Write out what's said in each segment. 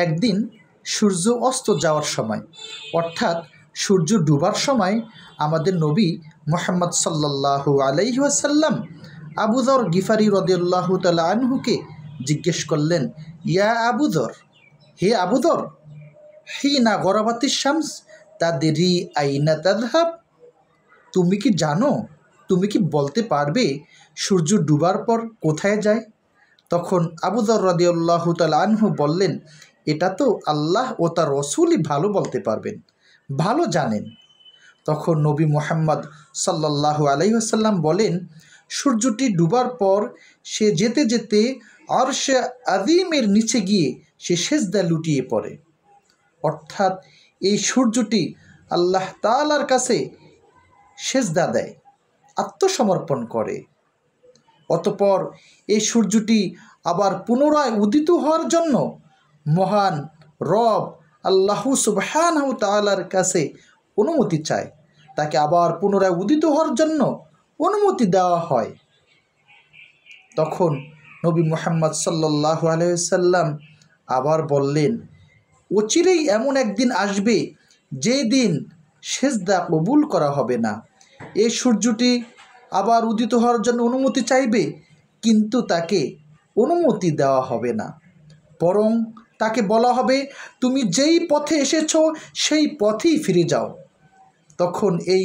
একদিন সূর্য অস্ত যাওয়ার সময় অর্থাৎ সূর্য ডুবার সময় আমাদের নবী মুহাম্মদ সাল্লাল্লাহু আলাইহি ওয়াসাল্লাম আবু যর গিফারি রাদিয়াল্লাহু তাআলা আনহুকে জিজ্ঞেস করলেন, ইয়া আবু যর, হে আবু যর, হিনা গরাবাতিশ শামস তাদরি আইনা তাযহাব, তুমি কি জানো, তুমি কি বলতে পারবে সূর্য ডুবার পর কোথায় যায়? তখন আবু যর রাদিয়াল্লাহু তাআলা আনহু বললেন, এটা তো আল্লাহ ও তার রসুলই ভালো বলতে পারবেন, ভালো জানেন। তখন নবী মুহাম্মদ সাল্লাল্লাহু আলাইহি ওয়াসাল্লাম বলেন, সূর্যটি ডুবার পর সে যেতে যেতে আরশে আযীমের নিচে গিয়ে সে সেজদা লুটিয়ে পড়ে। অর্থাৎ এই সূর্যটি আল্লাহ তাআলার কাছে সেজদা দেয়, আত্মসমর্পণ করে। অতঃপর এই সূর্যটি আবার পুনরায় উদিত হওয়ার জন্য মহান রব আল্লাহ সুবহানাহু তাআলার কাছে অনুমতি চায়, তাকে আবার পুনরায় উদিত হওয়ার জন্য অনুমতি দেওয়া হয়। তখন নবী মুহাম্মদ সাল্লাল্লাহু আলাইহি ওয়াসাল্লাম আবার বললেন, অচিরেই এমন একদিন আসবে যে দিন সেজদা কবুল করা হবে না। এই সূর্যটি আবার উদিত হওয়ার জন্য অনুমতি চাইবে, কিন্তু তাকে অনুমতি দেওয়া হবে না, বরং তাকে বলা হবে, তুমি যেই পথে এসেছো সেই পথেই ফিরে যাও। তখন এই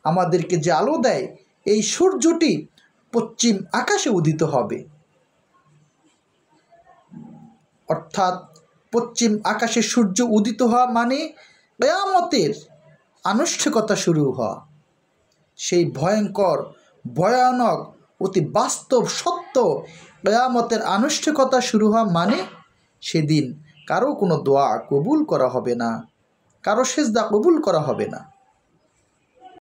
আমাদেরকে যে আলো দেয় এই সূর্যটি পশ্চিম আকাশে উদিত হবে। অর্থাৎ পশ্চিম আকাশে সূর্য উদিত হওয়া মানে কিয়ামতের আনুষ্ঠানিকতা শুরু হওয়া। সেই ভয়ঙ্কর, ভয়ানক, অতি বাস্তব সত্য কিয়ামতের আনুষ্ঠানিকতা শুরু হওয়া মানে সেদিন কারো কোনো দোয়া কবুল করা হবে না, কারো সেজদা কবুল করা হবে না।